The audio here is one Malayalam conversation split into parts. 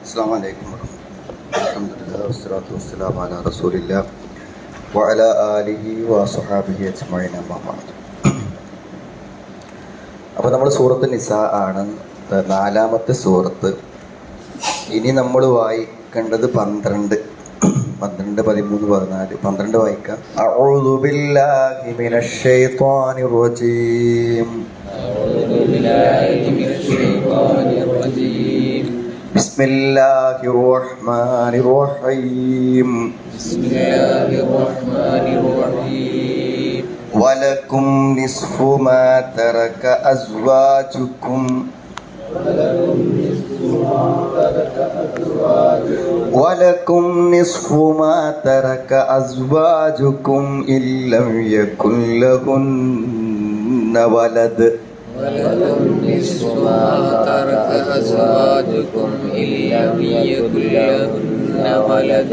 അസ്സലാമു അലൈക്കും വറഹ്മത്തുള്ളാഹി അൽഹംദുലില്ലാഹി വസ്സലാത്തു വസ്സലാമു അലാ റസൂലില്ലാഹി വഅലാ ആലിഹി വസഹബിഹി അജ്മഈൻ അമ്മാ ബഅദ്. അപ്പോൾ നമ്മൾ സൂറത്ത് നിസാ ആണ്, 4-ാമത്തെ സൂറത്ത്. ഇനി നമ്മൾ വായിക്കേണ്ടത് 12, 13, 14, 12 വായിക്കാം. അഊദു ബില്ലാഹി മിനശ് ശൈത്വാനിർ റജീം. ബിസ്മില്ലാഹിർ റഹ്മാനിർ റഹീം. വലക്കും നിസ്ഫു മാ തറക അസ്വാജുക്കും വലക്കും നിസ്ഫു മാ തറക അസ്വാജുക്കും ഇല്ലം യകുൻ ലഹുന്ന വലദ് ولكم نصف ما ترك أزواجكم إن لم يكن لهن ولد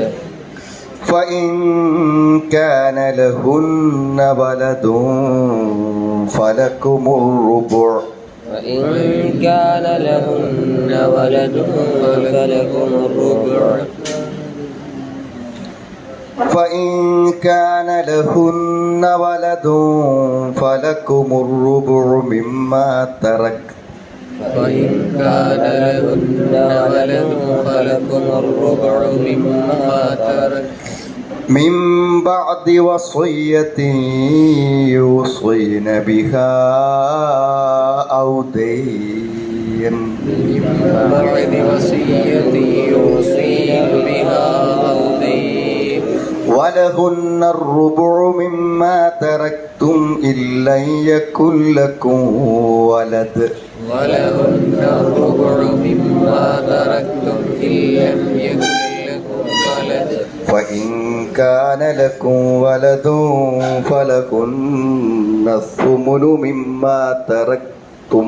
فإن كان لهن ولد فلكم الربع فإن كان لهن ولد فلكم الربع فإن كان لهن ولد فلكم الربع مما ترك فإن كان لهن ولد فلكم الربع مما ترك من بعد وصية يوصين بها أو دين من بعد وصية يوصين بها أو دين ولهن الربع مما تركتم إن لم يكن لكم ولد ولهن الربع مما تركتم إن لم يكن لكم ولد فإن كان لكم ولد فلهن الثمن مما تركتم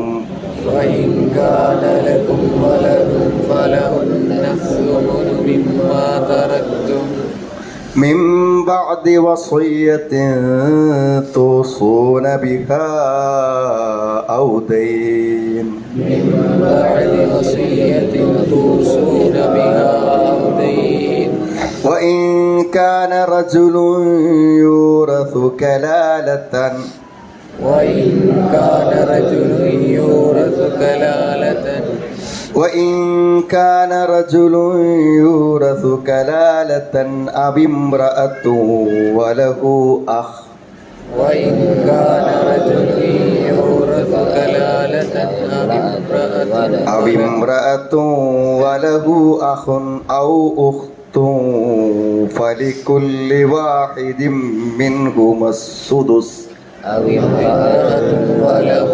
وإن كان لكم ولد فلهن الثمن مما تركتم من بعد وصية توصون بها أو دين من بعد وصية توصون بها أو دين وإن كان رجل يورث كلالة وإن كان رجل يورث كلالة وإن كان رجل يورث كلالة أو امرأة وله أخ وإن كان رجل يورث كلالة أو امرأة وله أخ أو أخت فلكل واحد منهما السدس أو امرأة وله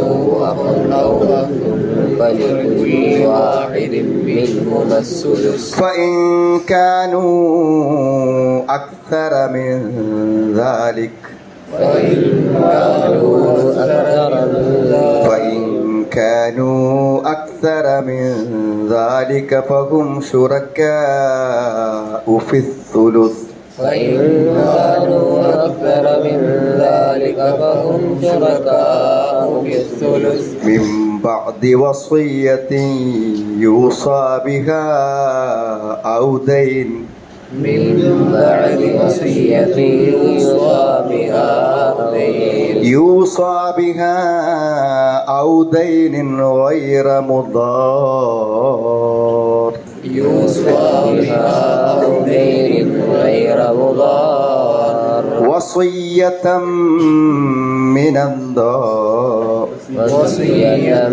أخ أو أخت فلكل واحد منهما السدس فإن كانوا أكثر من ذلك فإن كانوا أكثر من ذلك فهم شركاء في الثلث فإن كانوا أكثر من ذلك فهم شركاء في الثلث من بعد وصية يوصى بها أو دين من بعد وصية يوصى بها يوصى بها أو دين غير مضار يوصى بها أو دين غير مضار وصية من الله وصية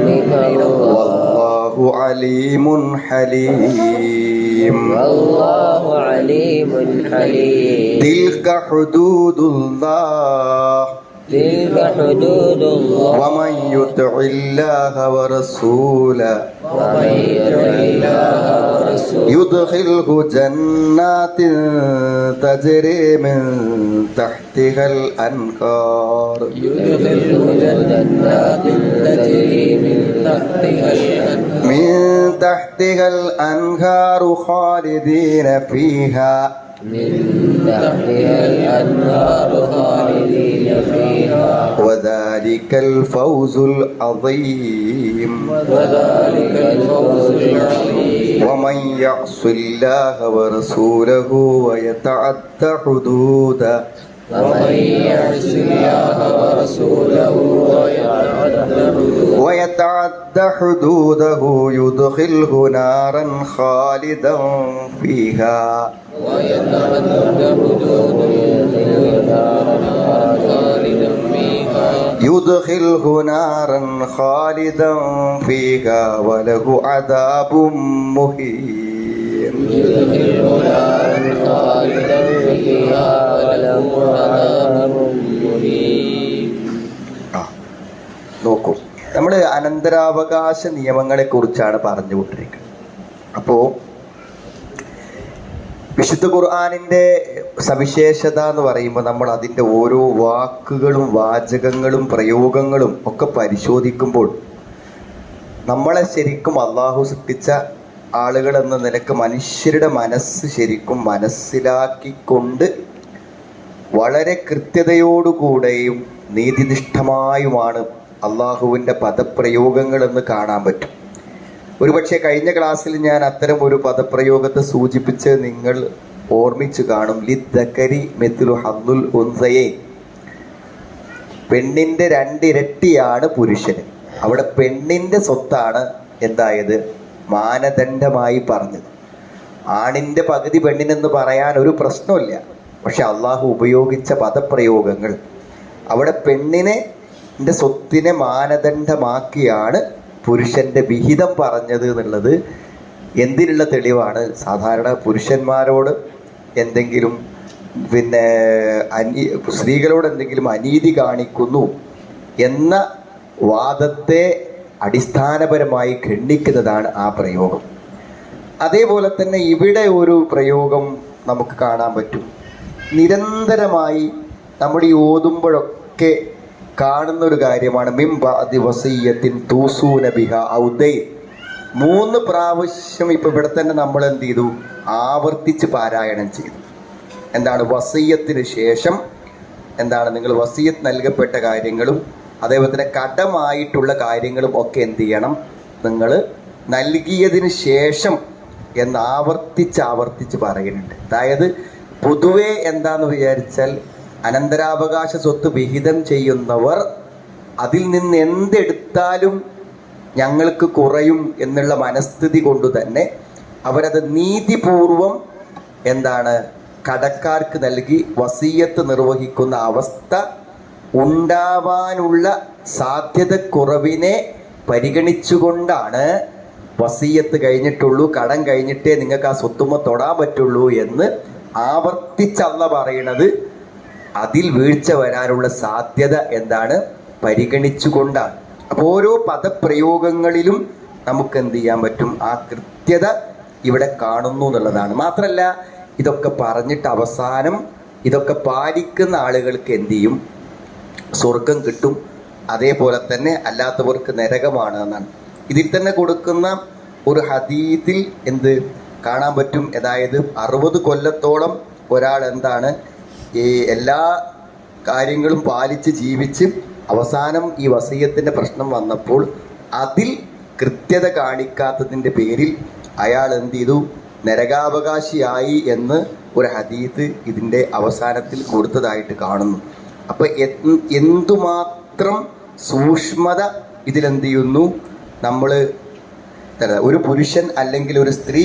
من الله والله عليم حليم والله عليم حليم تلك حدود الله تلك حدود الله ومن يطع الله ورسوله ومن يطع الله ورسوله يدخله جنات تجري من تحتها الأنهار يدخله جنات تجري من تحتها الأنهار خالدين فيها من تحتها الأنهار خالدين فيها وذلك الفوز العظيم وذلك الفوز العظيم ومن يعص الله ورسوله ويتعد حدوده ومن يعص الله ورسوله ويتعد حدوده يدخله نارا خالدا فيها يدخله نارا خالدا فيها وله عذاب مهين. നോക്കൂ, നമ്മൾ അനന്തരാവകാശ നിയമങ്ങളെ കുറിച്ചാണ് പറഞ്ഞുകൊണ്ടിരിക്കുന്നത്. അപ്പോൾ വിശുദ്ധ ഖുർആനിൻ്റെ സവിശേഷത എന്ന് പറയുമ്പോൾ നമ്മൾ അതിൻ്റെ ഓരോ വാക്കുകളും വാചകങ്ങളും പ്രയോഗങ്ങളും ഒക്കെ പരിശോധിക്കുമ്പോൾ നമ്മളെ ശരിക്കും അള്ളാഹു സൃഷ്ടിച്ച ആളുകൾ എന്ന നിലക്ക് മനുഷ്യരുടെ മനസ്സ് ശരിക്കും മനസ്സിലാക്കിക്കൊണ്ട് വളരെ കൃത്യതയോടുകൂടെയും നീതിനിഷ്ഠമായുമാണ് അള്ളാഹുവിൻ്റെ പദപ്രയോഗങ്ങളെന്ന് കാണാൻ പറ്റും. ഒരുപക്ഷെ കഴിഞ്ഞ ക്ലാസ്സിൽ ഞാൻ അത്തരം ഒരു പദപ്രയോഗത്തെ സൂചിപ്പിച്ച് നിങ്ങൾ ഓർമ്മിച്ചു കാണും. ലിദ്ദക്കരി മിത്ലു ഹദ്ദുൽ ഉൻസയൈൻ, പെണ്ണിൻ്റെ രണ്ടിരട്ടിയാണ് പുരുഷന്. അവിടെ പെണ്ണിൻ്റെ സ്വത്താണ് എന്തായത് മാനദണ്ഡമായി പറഞ്ഞത്. ആണിൻ്റെ പകുതി പെണ്ണിനെന്ന് പറയാൻ ഒരു പ്രശ്നമില്ല. പക്ഷെ അള്ളാഹു ഉപയോഗിച്ച പദപ്രയോഗങ്ങൾ അവിടെ പെണ്ണിനെ സ്വത്തിനെ മാനദണ്ഡമാക്കിയാണ് പുരുഷൻ്റെ വിഹിതം പറഞ്ഞത് എന്നുള്ളത് എന്തിനുള്ള തെളിവാണ്? സാധാരണ പുരുഷന്മാരോട് എന്തെങ്കിലും സ്ത്രീകളോട് എന്തെങ്കിലും അനീതി കാണിക്കുന്നു എന്ന വാദത്തെ അടിസ്ഥാനപരമായി ഖണ്ഡിക്കുന്നതാണ് ആ പ്രയോഗം. അതേപോലെ തന്നെ ഇവിടെ ഒരു പ്രയോഗം നമുക്ക് കാണാൻ പറ്റും. നിരന്തരമായി നമ്മൾ ഈ ഓതുമ്പോഴൊക്കെ കാണുന്ന ഒരു കാര്യമാണ് മിൻ ബഅദി വസിയ്യത്തിൻ തൂസൂന ബിഹാ ഔ ദൈൻ. 3 പ്രാവശ്യം ഇപ്പോൾ ഇവിടെ തന്നെ നമ്മൾ എന്ത് ചെയ്തു? ആവർത്തിച്ച് പാരായണം ചെയ്തു. എന്താണ്? വസിയ്യത്തിന് ശേഷം എന്താണ് നിങ്ങൾ വസിയ്യത്ത് നൽകപ്പെട്ട കാര്യങ്ങളും അതേപോലെ തന്നെ കടമായിട്ടുള്ള കാര്യങ്ങളും ഒക്കെ എന്ത് ചെയ്യണം? നിങ്ങൾ നൽകിയതിന് ശേഷം എന്ന് ആവർത്തിച്ച് പറയുന്നുണ്ട്. അതായത് പൊതുവെ എന്താന്ന് വിചാരിച്ചാൽ അനന്തരാവകാശ സ്വത്ത് വിഹിതം ചെയ്യുന്നവർ അതിൽ നിന്ന് എന്തെടുത്താലും ഞങ്ങൾക്ക് കുറയും എന്നുള്ള മനസ്ഥിതി കൊണ്ട് തന്നെ അവരത് നീതിപൂർവം എന്താണ് കടക്കാർക്ക് നൽകി വസിയ്യത്ത് നിർവഹിക്കുന്ന അവസ്ഥ ഉണ്ടാവാനുള്ള സാധ്യതക്കുറവിനെ പരിഗണിച്ചുകൊണ്ടാണ് വസിയ്യത്ത് കഴിഞ്ഞിട്ടുള്ളൂ, കടം കഴിഞ്ഞിട്ടേ നിങ്ങൾക്ക് ആ സ്വത്തുമ്മ തൊടാൻ പറ്റുള്ളൂ എന്ന് ആവർത്തിച്ചല്ല പറയണത്. അതിൽ വീഴ്ച വരാനുള്ള സാധ്യത എന്താണ് പരിഗണിച്ചുകൊണ്ടാണ്. അപ്പോൾ ഓരോ പദപ്രയോഗങ്ങളിലും നമുക്ക് എന്ത് ചെയ്യാൻ പറ്റും? ആ കൃത്യത ഇവിടെ കാണുന്നു എന്നുള്ളതാണ്. മാത്രമല്ല ഇതൊക്കെ പറഞ്ഞിട്ട് അവസാനം ഇതൊക്കെ പാലിക്കുന്ന ആളുകൾക്ക് എന്ത് ചെയ്യും? സ്വർഗം കിട്ടും. അതേപോലെ തന്നെ അല്ലാത്തവർക്ക് നരകമാണ് എന്നാണ് ഇതിൽ തന്നെ കൊടുക്കുന്ന ഒരു ഹദീസിൽ എന്ത് കാണാൻ പറ്റും? അതായത് 60 കൊല്ലത്തോളം ഒരാൾ എന്താണ് ഈ എല്ലാ കാര്യങ്ങളും പാലിച്ച് ജീവിച്ച് അവസാനം ഈ വസിയ്യത്തിൻ്റെ പ്രശ്നം വന്നപ്പോൾ അതിൽ കൃത്യത കാണിക്കാത്തതിൻ്റെ പേരിൽ അയാൾ എന്ത് ചെയ്തു? നരകാവകാശിയായി എന്ന് ഒരു ഹദീസ് ഇതിൻ്റെ അവസാനത്തിൽ കൊടുത്തതായിട്ട് കാണുന്നു. അപ്പോൾ എന്തുമാത്രം സൂക്ഷ്മത ഇതിലെന്ത് ചെയ്യുന്നു? നമ്മൾ ഒരു പുരുഷൻ അല്ലെങ്കിൽ ഒരു സ്ത്രീ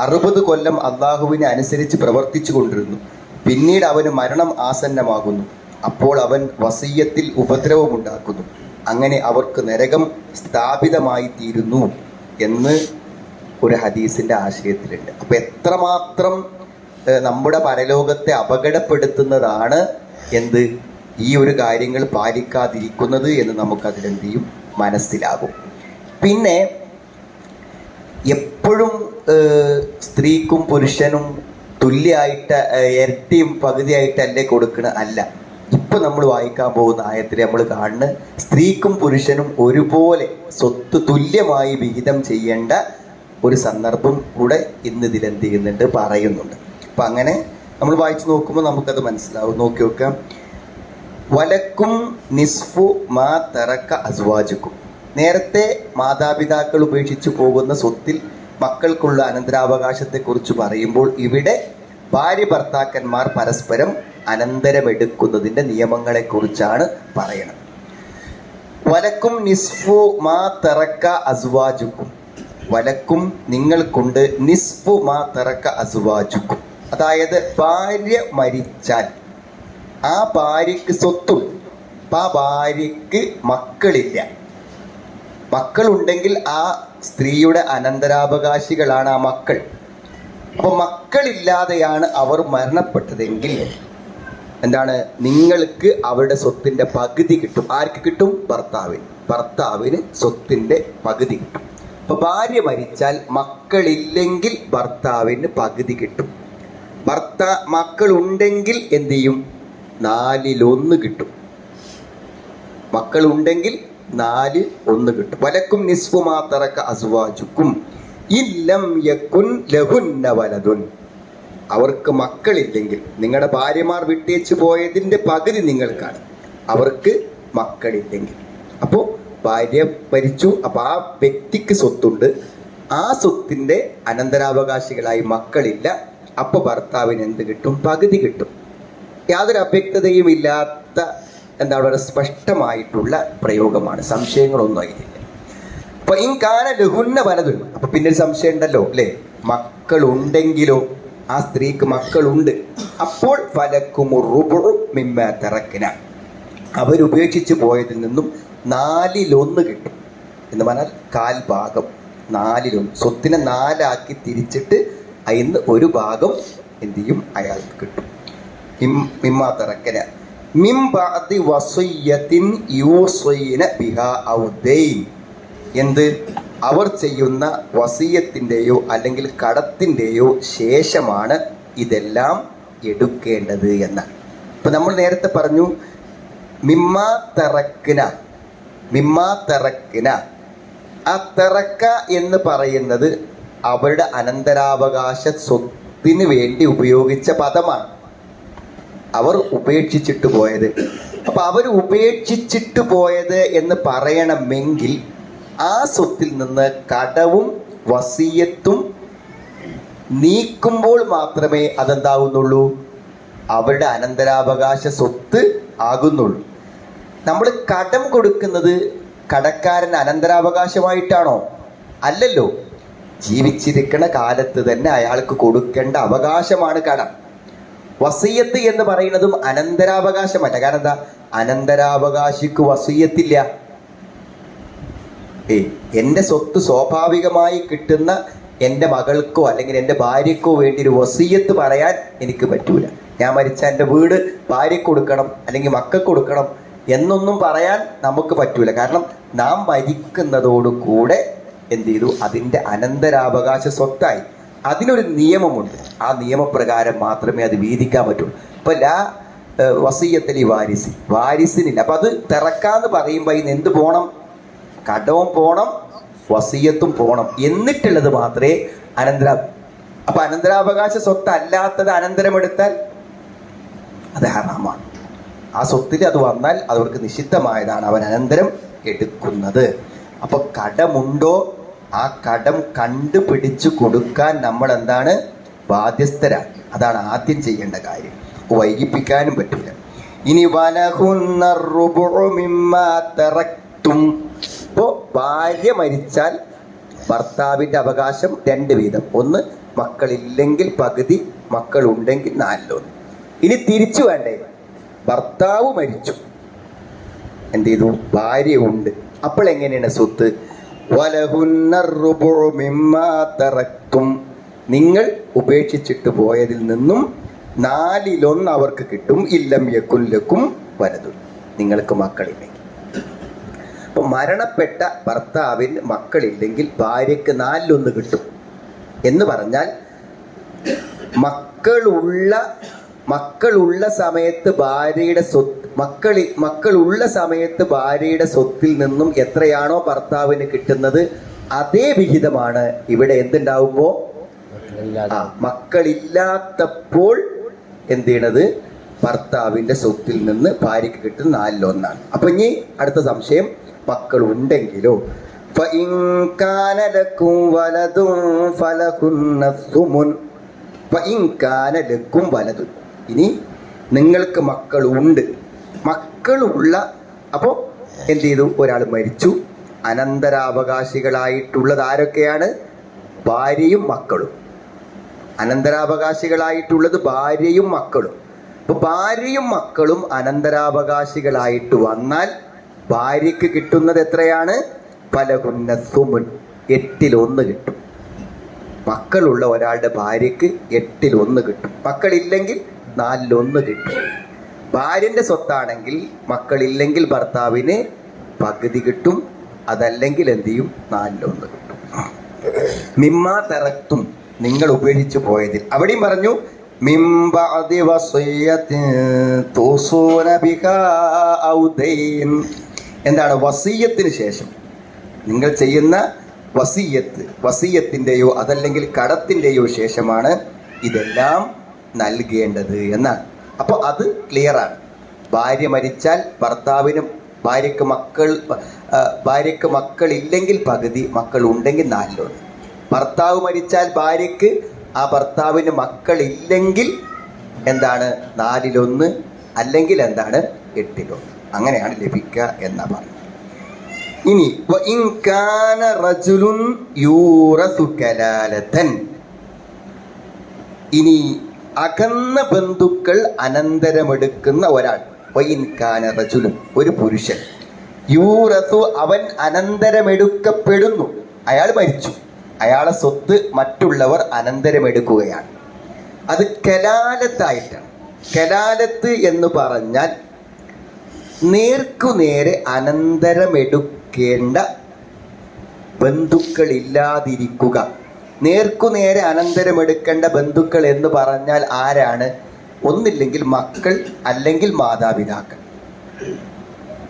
60 കൊല്ലം അള്ളാഹുവിനെ അനുസരിച്ച് പ്രവർത്തിച്ചു കൊണ്ടിരുന്നു. പിന്നീട് അവന് മരണം ആസന്നമാകുന്നു. അപ്പോൾ അവൻ വസിയ്യത്തിൽ ഉപദ്രവമുണ്ടാക്കുന്നു. അങ്ങനെ അവർക്ക് നരകം സ്ഥാപിതമായി തീരുന്നു എന്ന് ഒരു ഹദീസിൻ്റെ ആശയത്തിലുണ്ട്. അപ്പോൾ എത്രമാത്രം നമ്മുടെ പരലോകത്തെ അപകടപ്പെടുത്തുന്നതാണ് എന്ത് ഈ ഒരു കാര്യങ്ങൾ പാലിക്കാതിരിക്കുന്നത് എന്ന് നമുക്കതിലെന്ത് ചെയ്യും? മനസ്സിലാകും. പിന്നെ എപ്പോഴും സ്ത്രീക്കും പുരുഷനും തുല്യമായിട്ട് ഇരട്ടിയും പകുതിയായിട്ടല്ലേ കൊടുക്കണ? അല്ല. ഇപ്പം നമ്മൾ വായിക്കാൻ പോകുന്ന ആയത്തിൽ നമ്മൾ കാണുന്ന സ്ത്രീക്കും പുരുഷനും ഒരുപോലെ സ്വത്ത് തുല്യമായി വിഹിതം ചെയ്യേണ്ട ഒരു സന്ദർഭം കൂടെ ഇന്ന് ഇതിലെന്ത് ചെയ്യുന്നുണ്ട്? പറയുന്നുണ്ട്. അപ്പം അങ്ങനെ നമ്മൾ വായിച്ചു നോക്കുമ്പോൾ നമുക്കത് മനസ്സിലാവും. നോക്കി നോക്കാം. വലക്കും നിസ്ഫു മാ തറക്ക അസ്വാജുക്കും. നേരത്തെ മാതാപിതാക്കൾ ഉപേക്ഷിച്ചു പോകുന്ന സ്വത്തിൽ മക്കൾക്കുള്ള അനന്തരാവകാശത്തെക്കുറിച്ച് പറയുമ്പോൾ ഇവിടെ ഭാര്യ ഭർത്താക്കന്മാർ പരസ്പരം അനന്തരമെടുക്കുന്നതിൻ്റെ നിയമങ്ങളെക്കുറിച്ചാണ് പറയണത്. വലക്കും നിസ്ഫു മാ തറക്ക അസ്വാജുക്കും. വലക്കും നിങ്ങൾക്കുണ്ട് നിസ്ഫു മാ തറക്ക അസ്വാജുക്കും. അതായത് ഭാര്യ മരിച്ചാൽ ആ ഭാര്യക്ക് സ്വത്തുണ്ട്. അപ്പം ആ ഭാര്യക്ക് മക്കളില്ല. മക്കളുണ്ടെങ്കിൽ ആ സ്ത്രീയുടെ അനന്തരാവകാശികളാണ് ആ മക്കൾ. അപ്പോൾ മക്കളില്ലാതെയാണ് അവർ മരണപ്പെട്ടതെങ്കിൽ എന്താണ്, നിങ്ങൾക്ക് അവരുടെ സ്വത്തിൻ്റെ പകുതി കിട്ടും. ആർക്ക് കിട്ടും? ഭർത്താവിന് സ്വത്തിൻ്റെ പകുതി കിട്ടും. അപ്പോൾ ഭാര്യ മരിച്ചാൽ മക്കളില്ലെങ്കിൽ ഭർത്താവിന് പകുതി കിട്ടും. മക്കളുണ്ടെങ്കിൽ എന്ത് ചെയ്യും? 4/1 കിട്ടും. മക്കളുണ്ടെങ്കിൽ 4/1 കിട്ടും. വലക്കും നിസ്ഫു മാ തറക അസ്വാജുക്കും ഇല്ലം യകുൻ ലഹുന്ന വലദുൻ. അവർക്ക് മക്കളില്ലെങ്കിൽ, നിങ്ങളുടെ ഭാര്യമാർ വിട്ടേച്ചു പോയതിൻ്റെ പകുതി നിങ്ങൾക്കാണ്, അവർക്ക് മക്കളില്ലെങ്കിൽ. അപ്പോൾ ഭാര്യ മരിച്ചു, അപ്പോൾ ആ വ്യക്തിക്ക് സ്വത്തുണ്ട്, ആ സ്വത്തിൻ്റെ അനന്തരാവകാശികളായി മക്കളില്ല. അപ്പോൾ ഭർത്താവിന് എന്ത് കിട്ടും? പകുതി കിട്ടും. യാതൊരു അവ്യക്തതയും ഇല്ലാത്ത വളരെ സ്പഷ്ടമായിട്ടുള്ള പ്രയോഗമാണ്, സംശയങ്ങളൊന്നും അതിലില്ല. അപ്പൊ ഇൻകാന ലഹുന്ന വലതുൻ. അപ്പൊ പിന്നെ ഒരു സംശയം ഉണ്ടല്ലോ അല്ലേ? മക്കളുണ്ടെങ്കിലോ? ആ സ്ത്രീക്ക് മക്കളുണ്ട്. അപ്പോൾ ഫലക്കുമുറുബുഉ മിമ്മാ തറക്ന. അവരുപേക്ഷിച്ച് പോയതിൽ നിന്നും 4/1 കിട്ടും. എന്ന് പറഞ്ഞാൽ 1/4 ഭാഗം, 4/1. സ്വത്തിനെ 4 തിരിച്ചിട്ട് അതിന് ഒരു ഭാഗം എന്ത് ചെയ്യും? അയാൾക്ക് കിട്ടും. മിമ്മാ തറക്ന മിൻ ബഅദി വസിയ്യത്തിൻ യൂസീന ബിഹാ ഔ ദൈൻ. എന്ത്? അവർ ചെയ്യുന്ന വസിയത്തിൻ്റെയോ അല്ലെങ്കിൽ കടത്തിൻ്റെയോ ശേഷമാണ് ഇതെല്ലാം എടുക്കേണ്ടത് എന്നാണ്. ഇപ്പം നമ്മൾ നേരത്തെ പറഞ്ഞു മിമ്മാ തറക്കിന. ആ തറക്ക എന്ന് പറയുന്നത് അവരുടെ അനന്തരാവകാശ സ്വത്തിന് വേണ്ടി ഉപയോഗിച്ച പദമാണ്. അവർ ഉപേക്ഷിച്ചിട്ട് പോയത്. അപ്പം അവർ ഉപേക്ഷിച്ചിട്ട് പോയത് എന്ന് പറയണമെങ്കിൽ ആ സ്വത്തിൽ നിന്ന് കടവും വസിയത്തും നീക്കുമ്പോൾ മാത്രമേ അതെന്താകുന്നുള്ളൂ? അവരുടെ അനന്തരാവകാശ സ്വത്ത് ആകുന്നുള്ളൂ. നമ്മൾ കടം കൊടുക്കുന്നത് കടക്കാരൻ അനന്തരാവകാശമായിട്ടാണോ? അല്ലല്ലോ. ജീവിച്ചിരിക്കുന്ന കാലത്ത് തന്നെ അയാൾക്ക് കൊടുക്കേണ്ട അവകാശമാണ് കടം. വസിയത്ത് എന്ന് പറയുന്നതും അനന്തരാവകാശമല്ല. കാരണം എന്താ? അനന്തരാവകാശിക്ക് വസിയത്തില്ല. എൻ്റെ സ്വത്ത് സ്വാഭാവികമായി കിട്ടുന്ന എൻ്റെ മകൾക്കോ അല്ലെങ്കിൽ എൻ്റെ ഭാര്യക്കോ വേണ്ടി ഒരു വസിയത്ത് പറയാൻ എനിക്ക് പറ്റൂല. ഞാൻ മരിച്ച എൻ്റെ വീട് ഭാര്യയ്ക്ക് കൊടുക്കണം അല്ലെങ്കിൽ മക്കൾക്ക് കൊടുക്കണം എന്നൊന്നും പറയാൻ നമുക്ക് പറ്റൂല. കാരണം നാം മരിക്കുന്നതോടുകൂടെ എന്ത് ചെയ്തു? അതിൻ്റെ അനന്തരാവകാശ സ്വത്തായി. അതിനൊരു നിയമമുണ്ട്. ആ നിയമപ്രകാരം മാത്രമേ അത് വീതിക്കാൻ പറ്റുള്ളൂ. ഇപ്പം വസിയത്തിൽ വാരിസിനില്ല. അപ്പം അത് തിറക്കാന്ന് പറയുമ്പോൾ ഇന്ന് എന്ത് പോകണം? കടവും പോകണം, വസിയത്തും പോകണം. എന്നിട്ടുള്ളത് മാത്രമേ അപ്പം അനന്തരാവകാശ സ്വത്ത് അല്ലാത്തത് അനന്തരമെടുത്താൽ അത് ഹറാമാണ്. ആ സ്വത്തിൽ അത് വന്നാൽ അവർക്ക് നിഷിദ്ധമായതാണ് അവൻ അനന്തരം എടുക്കുന്നത്. അപ്പൊ കടമുണ്ടോ? ആ കടം കണ്ടുപിടിച്ചു കൊടുക്കാൻ നമ്മൾ എന്താണ്? ബാധ്യസ്ഥരാണ്. അതാണ് ആദ്യം ചെയ്യേണ്ട കാര്യം. വൈകിപ്പിക്കാനും പറ്റില്ല. ഇനി വലഹുന്ന റുബുഉ മിമ്മാ തറക്തും. ഇപ്പോൾ ഭാര്യ മരിച്ചാൽ ഭർത്താവിൻ്റെ അവകാശം 2 വീതം. 1 മക്കളില്ലെങ്കിൽ പകുതി, മക്കളുണ്ടെങ്കിൽ 4/1. ഇനി തിരിച്ചു വേണ്ടേ? ഭർത്താവ് മരിച്ചു, എന്ത് ചെയ്തു? ഭാര്യ ഉണ്ട്. അപ്പോൾ എങ്ങനെയാണ് സ്വത്ത്? വലഹുന്ന റുബുഉ മിമ്മാ തറക്തും. നിങ്ങൾ ഉപേക്ഷിച്ചിട്ട് പോയതിൽ നിന്നും 4/1 അവർക്ക് കിട്ടും. ഇല്ലം യകുൻ ലക്കും വലദുൻ. നിങ്ങൾക്ക് മക്കളില്ലെങ്കിൽ. അപ്പം മരണപ്പെട്ട ഭർത്താവിന് മക്കളില്ലെങ്കിൽ ഭാര്യയ്ക്ക് 4/1 കിട്ടും. എന്ന് പറഞ്ഞാൽ മക്കളുള്ള സമയത്ത് ഭാര്യയുടെ സ്വത്ത് മക്കളുള്ള സമയത്ത് ഭാര്യയുടെ സ്വത്തിൽ നിന്നും എത്രയാണോ ഭർത്താവിന് കിട്ടുന്നത് അതേ വിഹിതമാണ് ഇവിടെ എന്തുണ്ടാവുമ്പോ മക്കളില്ലാത്തപ്പോൾ എന്ത് ചെയ്യണത് ഭർത്താവിൻ്റെ സ്വത്തിൽ നിന്ന് ഭാര്യയ്ക്ക് കിട്ടുന്ന 4/1. അപ്പൊ ഇനി അടുത്ത സംശയം, മക്കൾ ഉണ്ടെങ്കിലോ فإن كان لكم ولد فلهن الثمن فإن كان لكم ولد. ഇനി നിങ്ങൾക്ക് മക്കളുണ്ട്, മക്കളുള്ള അപ്പോൾ എന്ത് ചെയ്തു, ഒരാൾ മരിച്ചു, അനന്തരാവകാശികളായിട്ടുള്ളത് ആരൊക്കെയാണ്? ഭാര്യയും മക്കളും. അനന്തരാവകാശികളായിട്ടുള്ളത് ഭാര്യയും മക്കളും. അപ്പോൾ ഭാര്യയും മക്കളും അനന്തരാവകാശികളായിട്ട് വന്നാൽ ഭാര്യയ്ക്ക് കിട്ടുന്നത് എത്രയാണ്? ഫലഹുന്ന സുമുൻ, 8/1 കിട്ടും. മക്കളുള്ള ഒരാളുടെ ഭാര്യയ്ക്ക് 8/1 കിട്ടും. മക്കളില്ലെങ്കിൽ 4/1 കിട്ടും. ഭാര്യൻ്റെ സ്വത്താണെങ്കിൽ മക്കളില്ലെങ്കിൽ ഭർത്താവിന് പകുതി കിട്ടും, അതല്ലെങ്കിൽ എന്ത് ചെയ്യും? 4/1 കിട്ടും. മിമ്മ തറക്തും, നിങ്ങൾ ഉപേക്ഷിച്ചു പോയതിൽ. അവിടെയും പറഞ്ഞു മിംബഅദി വസിയ്യത്തിൻ തൂസൂന ബിഹാ ഔ ദൈൻ. എന്താണ്? വസിയ്യത്തിന് ശേഷം നിങ്ങൾ ചെയ്യുന്ന വസിയ്യത്തിൻ്റെയോ അതല്ലെങ്കിൽ കടത്തിൻ്റെയോ ശേഷമാണ് ഇതെല്ലാം നൽകേണ്ടത് എന്നാണ്. അപ്പോൾ അത് ക്ലിയറാണ്. ഭാര്യ മരിച്ചാൽ ഭാര്യയ്ക്ക് മക്കളില്ലെങ്കിൽ പകുതി, മക്കൾ ഉണ്ടെങ്കിൽ 4/1. ഭർത്താവ് മരിച്ചാൽ ഭാര്യയ്ക്ക് ആ ഭർത്താവിന് മക്കളില്ലെങ്കിൽ എന്താണ്? 4/1, അല്ലെങ്കിൽ എന്താണ്? 8/1. അങ്ങനെയാണ് ലഭിക്കുക എന്നാ പറയുന്നത്. ഇനി വഇൻ കാന റജുലുൻ യൂറസു കലാലതൻ. ഇനി അകന്ന ബന്ധുക്കൾ അനന്തരമെടുക്കുന്ന ഒരാൾ, വഇൻ കാന റജുലുൻ, ഒരു പുരുഷൻ, യൂറസു, അവൻ അനന്തരമെടുക്കപ്പെടുന്നു. അയാൾ മരിച്ചു, അയാളെ സ്വത്ത് മറ്റുള്ളവർ അനന്തരമെടുക്കുകയാണ്. അത് കലാലത്തായിട്ടാണ്. കലാലത്ത് എന്ന് പറഞ്ഞാൽ നേർക്കുനേരെ അനന്തരമെടുക്കേണ്ട ബന്ധുക്കളില്ലാതിരിക്കുക. നേർക്കുനേരെ അനന്തരമെടുക്കേണ്ട ബന്ധുക്കൾ എന്ന് പറഞ്ഞാൽ ആരാണ്? ഒന്നില്ലെങ്കിൽ മക്കൾ, അല്ലെങ്കിൽ മാതാപിതാക്കൾ,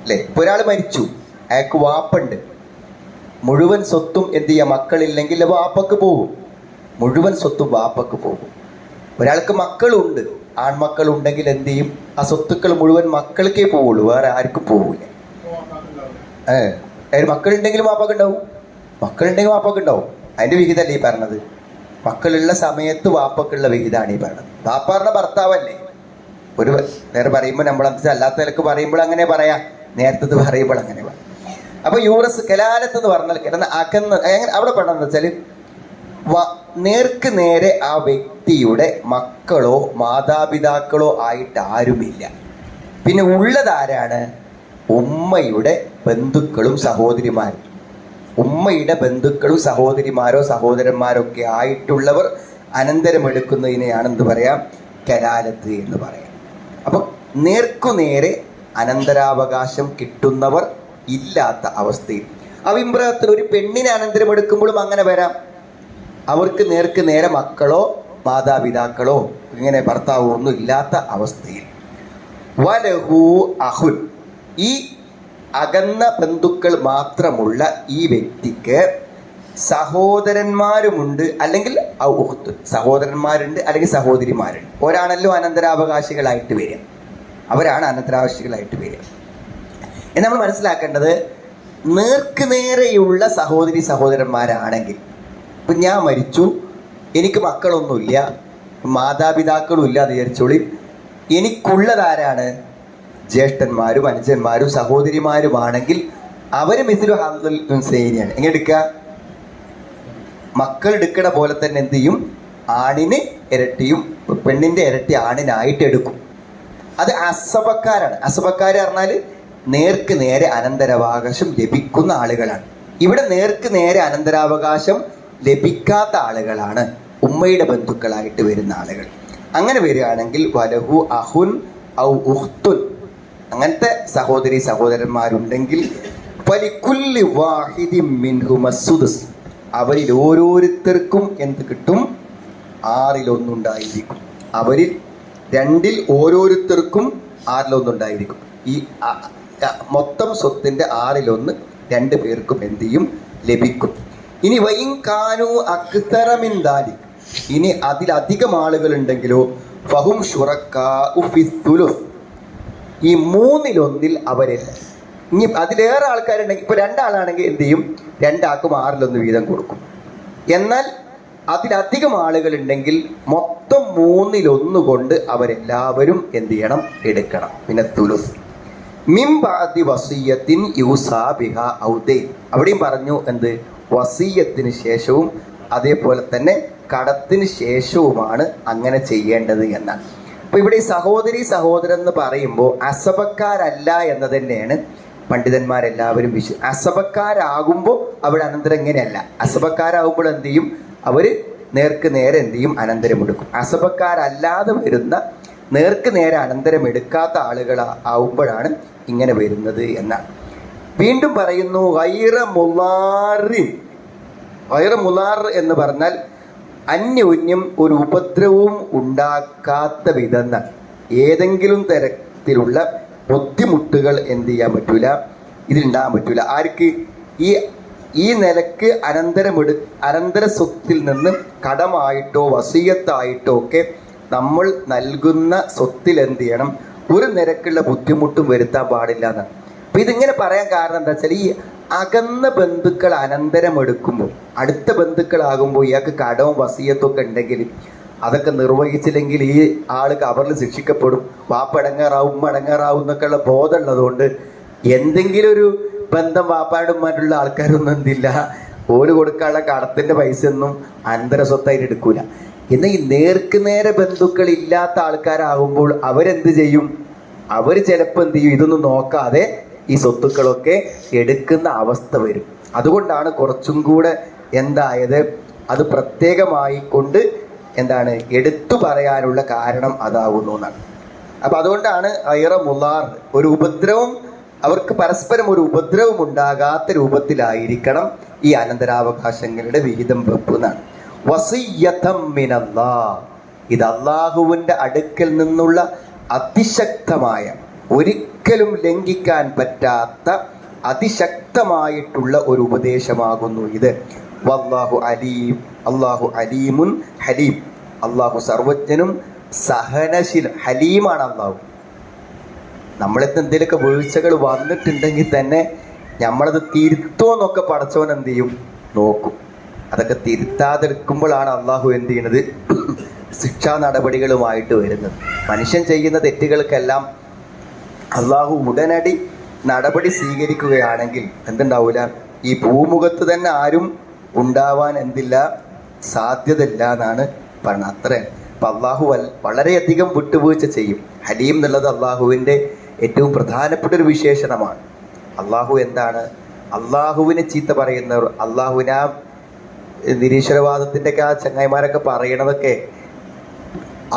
അല്ലേ? ഇപ്പോൾ ഒരാൾ മരിച്ചു, അയാൾക്ക് വാപ്പുണ്ട്, മുഴുവൻ സ്വത്തും എന്ത് ചെയ്യുക? മക്കളില്ലെങ്കിൽ വാപ്പക്ക് പോകും, മുഴുവൻ സ്വത്തും വാപ്പക്ക് പോകും. ഒരാൾക്ക് മക്കളുണ്ട്, ആൺമക്കളുണ്ടെങ്കിൽ എന്ത് ചെയ്യും? ആ സ്വത്തുക്കൾ മുഴുവൻ മക്കൾക്കേ പോവുള്ളൂ, വേറെ ആർക്കും പോവില്ല. മക്കളുണ്ടെങ്കിലും വാപ്പക്ക് ഉണ്ടാവും, മക്കളുണ്ടെങ്കിൽ വാപ്പക്ക് ഉണ്ടാവും. അതിൻ്റെ വിഹിതമല്ലേ ഈ പറഞ്ഞത്? മക്കളുള്ള സമയത്ത് വാപ്പക്കുള്ള വിഹിതമാണ് ഈ പറഞ്ഞത്. വാപ്പ പറഞ്ഞ ഭർത്താവല്ലേ. ഒരു നേരെ പറയുമ്പോൾ നമ്മളെന്താ അല്ലാത്ത നിലക്ക് പറയുമ്പോൾ അങ്ങനെ പറയാം, നേരത്തെ പറയുമ്പോൾ അങ്ങനെ പറയാം. അപ്പൊ യൂറസ് കലാലത്ത് എന്ന് പറഞ്ഞാൽ അകന്ന് അവിടെ പറഞ്ഞതെന്ന് വെച്ചാൽ നേർക്ക് നേരെ ആ വ്യക്തിയുടെ മക്കളോ മാതാപിതാക്കളോ ആയിട്ട് ആരുമില്ല. പിന്നെ ഉള്ളതാരാണ്? ഉമ്മയുടെ ബന്ധുക്കളും സഹോദരിമാരും. ഉമ്മയുടെ ബന്ധുക്കളും സഹോദരിമാരോ സഹോദരന്മാരൊക്കെ ആയിട്ടുള്ളവർ അനന്തരമെടുക്കുന്നതിനെയാണ് എന്ത് പറയാം? കലാലത്ത് എന്ന് പറയാം. അപ്പം നേർക്കുനേരെ അനന്തരാവകാശം കിട്ടുന്നവർ ഇല്ലാത്ത അവസ്ഥയിൽ. അവിമ്പ്രത്തിൽ ഒരു പെണ്ണിനെ അനന്തരമെടുക്കുമ്പോഴും അങ്ങനെ വരാം. അവർക്ക് നേർക്ക് നേരെ മക്കളോ മാതാപിതാക്കളോ ഇങ്ങനെ ഭർത്താവോ ഒന്നും ഇല്ലാത്ത അവസ്ഥയിൽ. വലഹു അഹുൻ, ഈ അകന്ന ബന്ധുക്കൾ മാത്രമുള്ള ഈ വ്യക്തിക്ക് സഹോദരന്മാരുമുണ്ട്, അല്ലെങ്കിൽ സഹോദരന്മാരുണ്ട്, അല്ലെങ്കിൽ സഹോദരിമാരുണ്ട്. ഒരാണല്ലോ അനന്തരാവകാശികളായിട്ട് വരിക, അവരാണ് അനന്തരാവകാശികളായിട്ട് വരിക. എന്ന് നമ്മൾ മനസ്സിലാക്കേണ്ടത്, നേർക്ക് നേരെയുള്ള സഹോദരന്മാരാണെങ്കിൽ, ഇപ്പം ഞാൻ മരിച്ചു, എനിക്ക് മക്കളൊന്നുമില്ല, മാതാപിതാക്കളും ഇല്ല എന്ന് വിചാരിച്ചോളി, എനിക്കുള്ളതാരാണ്? ജ്യേഷ്ഠന്മാരും അനുജന്മാരും സഹോദരിമാരുമാണെങ്കിൽ അവർ മിസ്ലു ഹാദുൽ ഉൻസൈനിയാണ്. എങ്ങനെ എടുക്കുക? മക്കൾ എടുക്കണ പോലെ തന്നെ എന്ത് ചെയ്യും? ആണിന് ഇരട്ടിയും പെണ്ണിൻ്റെ ഇരട്ടി ആണിനായിട്ട് എടുക്കും. അത് അസബക്കാരാണ്. അസബക്കാർ പറഞ്ഞാൽ നേർക്ക് നേരെ അനന്തരാവകാശം ലഭിക്കുന്ന ആളുകളാണ്. ഇവിടെ നേർക്ക് നേരെ അനന്തരാവകാശം ലഭിക്കാത്ത ആളുകളാണ് ഉമ്മയുടെ ബന്ധുക്കളായിട്ട് വരുന്ന ആളുകൾ. അങ്ങനെ വരികയാണെങ്കിൽ വലഹു അഹുൻ ഔ ഉഖ്തുൻ, അങ്ങനത്തെ സഹോദരന്മാരുണ്ടെങ്കിൽ ഫലികുല്ലി വാഹിദിൻ മിൻഹുമ സുദുസ്, അവരിൽ ഓരോരുത്തർക്കും എന്ത് കിട്ടും? 6/1 ഉണ്ടായിരിക്കും. അവരിൽ 2 ഓരോരുത്തർക്കും 6/1 ഈ മൊത്തം സ്വത്തിൻ്റെ 6/1 2 പേർക്കും എന്ത് ചെയ്യും? ലഭിക്കും. ഇനി വൈൻ കാനു അക്തറ മിൻ ദാലിക്, ഇനി അതിലധികം ആളുകൾ ഉണ്ടെങ്കിലോ ഫഹും ശുറക്കാഉ ഫിസ്സുലുസ്. ഈ മൂന്നിലൊന്നിൽ അവരില്ല. ഇനി അതിലേറെ ആൾക്കാരുണ്ടെങ്കിൽ, ഇപ്പോൾ രണ്ടാളാണെങ്കിൽ എന്ത് ചെയ്യും? രണ്ടാൾക്കും ആറിലൊന്ന് വീതം കൊടുക്കും. എന്നാൽ അതിലധികം ആളുകളുണ്ടെങ്കിൽ മൊത്തം മൂന്നിലൊന്ന് കൊണ്ട് അവരെല്ലാവരും എന്ത് ചെയ്യണം? എടുക്കണം. പിന്നെ തുലുസ് മിംബാദി വസിയ്യത്തിൻ യൂസാ ബിഹാ ഔ ദൈൻ. അവിടെയും പറഞ്ഞു എന്ത്? വസിയ്യത്തിന് ശേഷവും അതേപോലെ തന്നെ കടത്തിന് ശേഷവുമാണ് അങ്ങനെ ചെയ്യേണ്ടത് എന്നാണ്. അപ്പോൾ ഇവിടെ ഈ സഹോദരി സഹോദരൻ എന്ന് പറയുമ്പോൾ അസബക്കാരല്ല എന്ന് തന്നെയാണ് പണ്ഡിതന്മാരെല്ലാവരും അസബക്കാരാകുമ്പോൾ അവിടെ അനന്തരം ഇങ്ങനെയല്ല. അസബക്കാരാകുമ്പോൾ എന്ത് ചെയ്യും? അവർ നേർക്ക് നേരെ എന്ത് ചെയ്യും? അനന്തരം എടുക്കും. അസബക്കാരല്ലാതെ വരുന്ന നേർക്ക് നേരെ അനന്തരം എടുക്കാത്ത ആളുകൾ ആവുമ്പോഴാണ് ഇങ്ങനെ വരുന്നത് എന്നാണ്. വീണ്ടും പറയുന്നു ഗൈറ മുലാറിൻ. ഗൈറ മുലാർ എന്ന് പറഞ്ഞാൽ അന്യോന്യം ഒരു ഉപദ്രവവും ഉണ്ടാക്കാത്ത വിധം. ഏതെങ്കിലും തരത്തിലുള്ള ബുദ്ധിമുട്ടുകൾ എന്ത് ചെയ്യാൻ പറ്റൂല, ഇതിലുണ്ടാകാൻ പറ്റൂല. ആർക്ക്? ഈ നിലക്ക് അനന്തര സ്വത്തിൽ നിന്ന് കടമായിട്ടോ വസിയത്തായിട്ടോ ഒക്കെ നമ്മൾ നൽകുന്ന സ്വത്തിൽ എന്ത് ചെയ്യണം? ഒരു നിരക്കുള്ള ബുദ്ധിമുട്ടും വരുത്താൻ പാടില്ല എന്നാണ്. അപ്പം ഇതിങ്ങനെ പറയാൻ കാരണം എന്താ വെച്ചാൽ, ഈ അകന്ന ബന്ധുക്കൾ അനന്തരം എടുക്കുമ്പോൾ, അടുത്ത ബന്ധുക്കളാകുമ്പോൾ ഇയാൾക്ക് കടവും വസിയത്തും ഒക്കെ ഉണ്ടെങ്കിൽ അതൊക്കെ നിർവഹിച്ചില്ലെങ്കിൽ ഈ ആൾ കബറിൽ ശിക്ഷിക്കപ്പെടും, വാപ്പടങ്ങാറാവും ഉമ്മടങ്ങാറാവും എന്നൊക്കെയുള്ള ബോധമുള്ളതുകൊണ്ട് എന്തെങ്കിലും ഒരു ബന്ധം വാപ്പാടുമായിട്ടുള്ള ആൾക്കാരൊന്നും എന്തില്ല, ഓര് കൊടുക്കാനുള്ള കടത്തിൻ്റെ പൈസ ഒന്നും അനന്തര സ്വത്തായിട്ട് എടുക്കൂല. എന്നാൽ ഈ നേർക്ക് നേരെ ബന്ധുക്കൾ ഇല്ലാത്ത ആൾക്കാരാകുമ്പോൾ അവരെന്ത് ചെയ്യും? അവർ ചിലപ്പോൾ എന്ത് ചെയ്യും? ഇതൊന്നും നോക്കാതെ ഈ സ്വത്തുക്കളൊക്കെ എടുക്കുന്ന അവസ്ഥ വരും. അതുകൊണ്ടാണ് കുറച്ചും കൂടെ എന്തായത്, അത് പ്രത്യേകമായി കൊണ്ട് എന്താണ് എടുത്തു പറയാനുള്ള കാരണം അതാവുന്നു എന്നാണ്. അപ്പം അതുകൊണ്ടാണ് ഗൈറ മുലാർ, ഒരു ഉപദ്രവം അവർക്ക് പരസ്പരം ഒരു ഉപദ്രവം ഉണ്ടാകാത്ത രൂപത്തിലായിരിക്കണം ഈ അനന്തരാവകാശങ്ങളുടെ വിഹിതം വെപ്പ് എന്നാണ്. വസിയ്യതം മിനല്ലാഹ്, ഇത് അള്ളാഹുവിൻ്റെ അടുക്കൽ നിന്നുള്ള അതിശക്തമായ, ഒരിക്കലും ലംഘിക്കാൻ പറ്റാത്ത അതിശക്തമായിട്ടുള്ള ഒരു ഉപദേശമാകുന്നു ഇത്. വല്ലാഹു അലീം, അള്ളാഹു അലീമുൻ ഹലീം, അള്ളാഹു സർവജ്ഞനും സഹനശീല ഹലീമാണ് അള്ളാഹു. നമ്മളെത്ത് എന്തെങ്കിലുമൊക്കെ വീഴ്ചകൾ വന്നിട്ടുണ്ടെങ്കിൽ തന്നെ നമ്മളത് തിരുത്തോന്നൊക്കെ പടച്ചവൻ എന്ത് ചെയ്യും? നോക്കും. അതൊക്കെ തിരുത്താതെടുക്കുമ്പോഴാണ് അള്ളാഹു എന്ത് ചെയ്യണത്? ശിക്ഷാ നടപടികളുമായിട്ട് വരുന്നത്. മനുഷ്യൻ ചെയ്യുന്ന തെറ്റുകൾക്കെല്ലാം അള്ളാഹു ഉടനടി നടപടി സ്വീകരിക്കുകയാണെങ്കിൽ എന്തുണ്ടാവില്ല? ഈ ഭൂമുഖത്ത് തന്നെ ആരും ഉണ്ടാവാൻ എന്തില്ല? സാധ്യതയില്ല എന്നാണ് പറഞ്ഞത്. അത്ര അപ്പം അള്ളാഹു വളരെയധികം വിട്ടുവീഴ്ച ചെയ്യും. ഹലീം എന്നുള്ളത് അള്ളാഹുവിൻ്റെ ഏറ്റവും പ്രധാനപ്പെട്ട ഒരു വിശേഷണമാണ്. അള്ളാഹു എന്താണ്? അള്ളാഹുവിനെ ചീത്ത പറയുന്നവർ, അള്ളാഹുവിനെ ആ നിരീശ്വരവാദത്തിൻ്റെ ഒക്കെ ആ ചങ്ങായിമാരൊക്കെ പറയണതൊക്കെ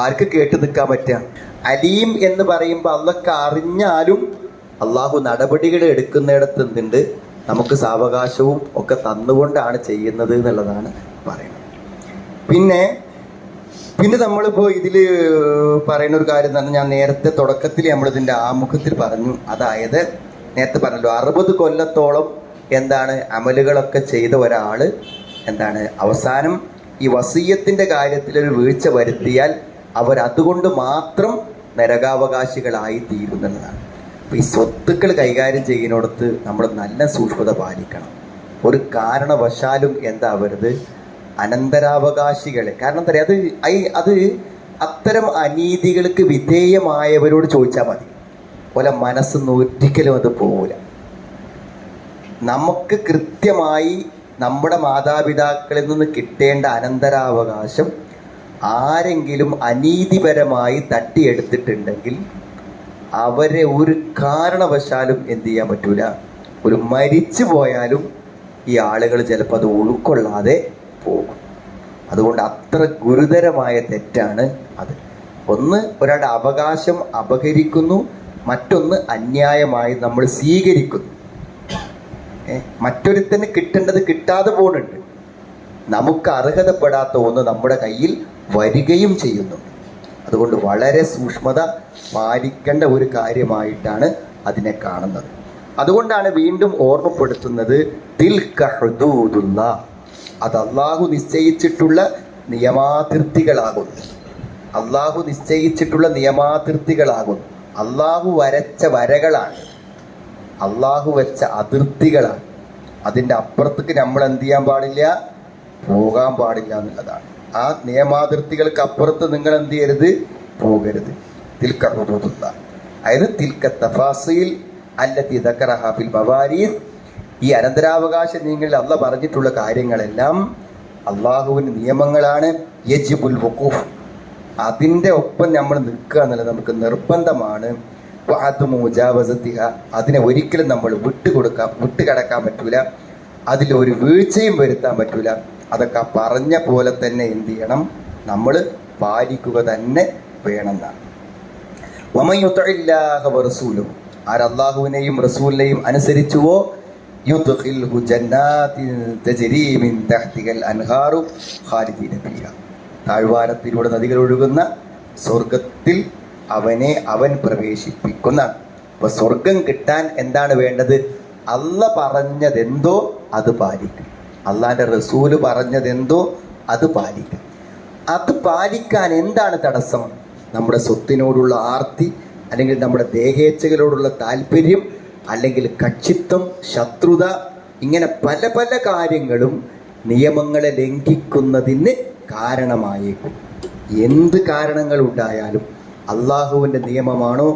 ആർക്ക് കേട്ട് നിൽക്കാൻ പറ്റുക? അലീം എന്ന് പറയുമ്പോൾ അള്ളൊക്കെ അറിഞ്ഞാലും അള്ളാഹു നടപടികൾ എടുക്കുന്നിടത്ത് എന്തുണ്ട്? നമുക്ക് സാവകാശവും ഒക്കെ തന്നുകൊണ്ടാണ് ചെയ്യുന്നത് എന്നുള്ളതാണ് പറയുന്നത്. പിന്നെ നമ്മളിപ്പോൾ ഇതിൽ പറയുന്ന ഒരു കാര്യം തന്നെ, ഞാൻ നേരത്തെ തുടക്കത്തിൽ നമ്മളിതിൻ്റെ ആമുഖത്തിൽ പറഞ്ഞു. അതായത് നേരത്തെ പറഞ്ഞല്ലോ, 60 കൊല്ലത്തോളം എന്താണ് അമലുകളൊക്കെ ചെയ്ത ഒരാൾ എന്താണ് അവസാനം ഈ വസിയ്യത്തിൻ്റെ കാര്യത്തിലൊരു വീഴ്ച വരുത്തിയാൽ അവരതുകൊണ്ട് മാത്രം നരകാവകാശികളായി തീരുന്നതാണ്. അപ്പോൾ ഈ സ്വത്തുക്കൾ കൈകാര്യം ചെയ്യുന്നിടത്ത് നമ്മൾ നല്ല സൂക്ഷ്മത പാലിക്കണം. ഒരു കാരണവശാലും എന്താവരുത് അനന്തരാവകാശികളെ, കാരണം എന്താ പറയുക, അത് അത്തരം അനീതികൾക്ക് വിധേയമായവരോട് ചോദിച്ചാൽ മതി. പോലെ മനസ്സൊന്നും ഒരിക്കലും അത് പോവില്ല. നമുക്ക് കൃത്യമായി നമ്മുടെ മാതാപിതാക്കളിൽ നിന്ന് കിട്ടേണ്ട അനന്തരാവകാശം ആരെങ്കിലും അനീതിപരമായി തട്ടിയെടുത്തിട്ടുണ്ടെങ്കിൽ അവരെ ഒരു കാരണവശാലും എന്ത് ചെയ്യാൻ പറ്റൂല. ഒരു മരിച്ചു പോയാലും ഈ ആളുകൾ ചിലപ്പോൾ അത് ഉൾക്കൊള്ളാതെ പോകും. അതുകൊണ്ട് അത്ര ഗുരുതരമായ തെറ്റാണ് അത്. ഒന്ന്, ഒരാളുടെ അവകാശം അപഹരിക്കുന്നു, മറ്റൊന്ന് അന്യായമായി നമ്മൾ സ്വീകരിക്കുന്നു. മറ്റൊരുത്തന് കിട്ടേണ്ടത് കിട്ടാതെ പോകുന്നുണ്ട്. നമുക്ക് അർഹതപ്പെടാത്ത ഒന്ന് നമ്മുടെ കയ്യിൽ വരികയും ചെയ്യുന്നു. അതുകൊണ്ട് വളരെ സൂക്ഷ്മത പാലിക്കേണ്ട ഒരു കാര്യമായിട്ടാണ് അതിനെ കാണുന്നത്. അതുകൊണ്ടാണ് വീണ്ടും ഓർമ്മപ്പെടുത്തുന്നത്, തിൽക ഹുദൂദുല്ലാഹ്, അത് അള്ളാഹു നിശ്ചയിച്ചിട്ടുള്ള നിയമാതിർത്തികളാകുന്നു. അള്ളാഹു നിശ്ചയിച്ചിട്ടുള്ള നിയമാതിർത്തികളാകുന്നു. അള്ളാഹു വരച്ച വരകളാണ്, അള്ളാഹു വെച്ച അതിർത്തികളാണ്. അതിൻ്റെ അപ്പുറത്തേക്ക് നമ്മൾ എന്ത് ചെയ്യാൻ പാടില്ല, പോകാൻ പാടില്ല എന്നുള്ളതാണ്. ആ നിയമാതിർത്തികൾക്ക് അപ്പുറത്ത് നിങ്ങൾ എന്ത് ചെയ്യരുത്, പോകരുത്. തിൽക്ക ഹുദൂദുള്ള, അതായത് തിൽക്ക തഫാസീൽ അല്ലത്തി ദക്കറഹ ഫിൽ മവാരീസ്. ഈ അനന്തരാവകാശ നിയമങ്ങളിൽ അള്ളാഹ് പറഞ്ഞിട്ടുള്ള കാര്യങ്ങളെല്ലാം അള്ളാഹുവിൻ്റെ നിയമങ്ങളാണ്. യജിബുൽ വഖൂഫ്, അതിൻ്റെ ഒപ്പം നമ്മൾ നിൽക്കുക എന്നുള്ളത് നമുക്ക് നിർബന്ധമാണ്. മുജാവസത്തിഹ, അതിനെ ഒരിക്കലും നമ്മൾ വിട്ടുകടക്കാൻ പറ്റൂല, അതിലൊരു വീഴ്ചയും വരുത്താൻ പറ്റൂല. അതൊക്കെ പറഞ്ഞ പോലെ തന്നെ എന്ത് ചെയ്യണം, നമ്മൾ പാലിക്കുക തന്നെ വേണമെന്നാണ്. വമൻ യുതിഇല്ലാഹ വറസൂലഹു, ആരല്ലാഹുവിനെയും റസൂലിനെയും അനുസരിച്ചുവോ, യുദ്ഖിൽഹു ജന്നാത്തിൻ തജ്രി മിൻ തഹ്തിഹൽ അൻഹാറു ഖാലിദീന ഫീഹാ, താഴ്വാരത്തിലൂടെ നദികൾ ഒഴുകുന്ന സ്വർഗത്തിൽ അവൻ പ്രവേശിപ്പിക്കുന്നതാണ്. അപ്പൊ സ്വർഗം കിട്ടാൻ എന്താണ് വേണ്ടത്? അല്ല പറഞ്ഞതെന്തോ അത് പാലിക്കും, അള്ളാന്റെ റസൂല് പറഞ്ഞതെന്തോ അത് പാലിക്കും. അത് പാലിക്കാൻ എന്താണ് തടസ്സം? നമ്മുടെ സ്വത്തിനോടുള്ള ആർത്തി, അല്ലെങ്കിൽ നമ്മുടെ ദേഹേച്ഛകളോടുള്ള താല്പര്യം, അല്ലെങ്കിൽ കക്ഷിത്വം, ശത്രുത, ഇങ്ങനെ പല പല കാര്യങ്ങളും നിയമങ്ങളെ ലംഘിക്കുന്നതിന് കാരണമായേക്കും. എന്ത് കാരണങ്ങളുണ്ടായാലും അള്ളാഹുവിൻ്റെ നിയമമാണോ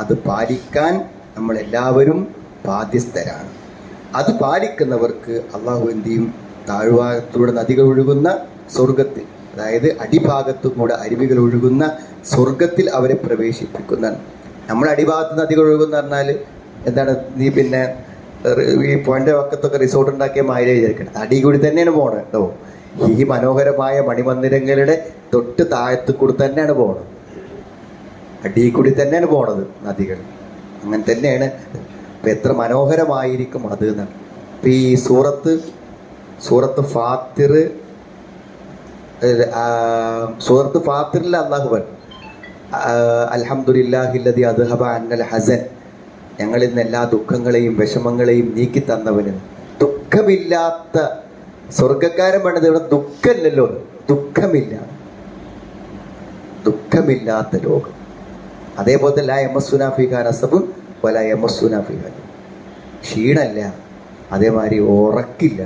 അത് പാലിക്കാൻ നമ്മളെല്ലാവരും ബാധ്യസ്ഥരാണ്. അത് പാലിക്കുന്നവർക്ക് അള്ളാഹു എന്ത് ചെയ്യും? താഴ്വാരത്തിലൂടെ നദികൾ ഒഴുകുന്ന സ്വർഗത്തിൽ, അതായത് അടിഭാഗത്തു കൂടെ അരുവികൾ ഒഴുകുന്ന സ്വർഗത്തിൽ അവരെ പ്രവേശിപ്പിക്കുന്നതാണ്. നമ്മൾ അടിഭാഗത്ത് നദികൾ ഒഴുകുന്ന പറഞ്ഞാൽ എന്താണ്, നീ പിന്നെ ഈ പോയിന്റ് വക്കത്തൊക്കെ റിസോർട്ട് ഉണ്ടാക്കിയ മാതിരി വിചാരിക്കണം. അടി കൂടി തന്നെയാണ് പോകണം കേട്ടോ. ഈ മനോഹരമായ മണിമന്ദിരങ്ങളുടെ തൊട്ട് താഴത്ത് കൂടി തന്നെയാണ് പോകണം, അടി കൂടി തന്നെയാണ് പോണത് നദികൾ. അങ്ങനെ തന്നെയാണ്. അപ്പം എത്ര മനോഹരമായിരിക്കും അത് എന്നാണ്. ഇപ്പം ഈ സൂറത്ത് ഫാത്തിറിൽ അല്ലാഹു പറഞ്ഞു, അൽഹംദുലില്ലാഹില്ലദി അദ്ഹബ അന്നൽ ഹസൻ, ഞങ്ങളിൽ നിന്ന് എല്ലാ ദുഃഖങ്ങളെയും വിഷമങ്ങളെയും നീക്കി തന്നവന്. ദുഃഖമില്ലാത്ത സ്വർഗക്കാരൻ വേണ്ടത് ഇവിടെ ദുഃഖമില്ലല്ലോ, ദുഃഖമില്ലാത്ത ലോകം. അതേപോലെ ലാ യമസ്സുനാ ഫീഹാ നസബുൻ വലാ യമസ്സുനാ ഫീഹാ, ക്ഷീണമില്ല, അതേമാതിരി ഉറക്കില്ല,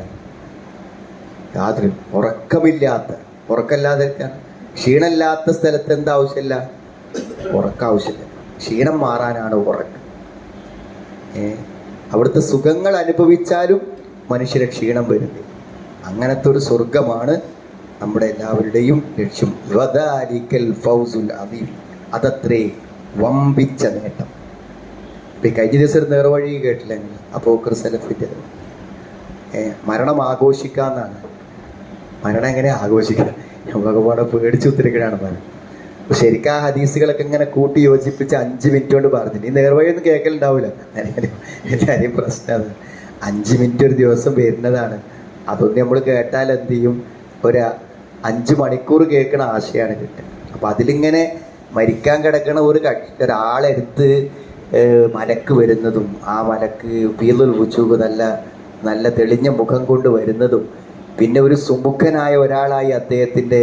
യാതൊരു ഉറക്കമില്ലാതെ ക്ഷീണമില്ലാത്ത സ്ഥലത്ത് എന്താ ആവശ്യമില്ല? ഉറക്കാവശ്യമില്ല. ക്ഷീണം മാറാനാണ് ഉറക്കം. അവിടുത്തെ സുഖങ്ങൾ അനുഭവിച്ചാലും മനുഷ്യരെ ക്ഷീണം വരുന്നത്. അങ്ങനത്തെ ഒരു സ്വർഗമാണ് നമ്മുടെ എല്ലാവരുടെയും ലക്ഷ്യം. വദാലിക്കൽ ഫൗസുൽ അദീം, അതത്രേ വമ്പിച്ച നേട്ടം. ഇപ്പം കഴിഞ്ഞ ദിവസം ഒരു നേർവഴി കേട്ടില്ല അബൂബക്കർ സലഫിൻ്റെ, മരണം ആഘോഷിക്കാന്നാണ്. മരണം എങ്ങനെ ആഘോഷിക്കുക? നമ്മളൊക്കെ പാടെ പേടിച്ച് ഉത്തരിക്കണാണ് മരണം. ശരിക്കും ആ ഹദീസുകളൊക്കെ ഇങ്ങനെ കൂട്ടി യോജിപ്പിച്ച് 5 മിനിറ്റ് കൊണ്ട് പറഞ്ഞില്ല. ഈ നേർവഴിയൊന്നും കേൾക്കലുണ്ടാവില്ല, എല്ലാവരെയും പ്രശ്നമാണ്. 5 മിനിറ്റ് ഒരു ദിവസം വരുന്നതാണ്. അതൊന്നും നമ്മൾ കേട്ടാൽ എന്ത് ചെയ്യും? ഒരു 5 മണിക്കൂർ കേൾക്കണ ആശയമാണ് കിട്ടുക. അപ്പം അതിലിങ്ങനെ മരിക്കാൻ കിടക്കണ ഒരാളെടുത്ത് മലക്ക് വരുന്നതും, ആ മലക്ക് പീലുൽ വുജൂഹ്, നല്ല തെളിഞ്ഞ മുഖം കൊണ്ട് വരുന്നതും, പിന്നെ ഒരു സുമുഖനായ ഒരാളായി അദ്ദേഹത്തിൻ്റെ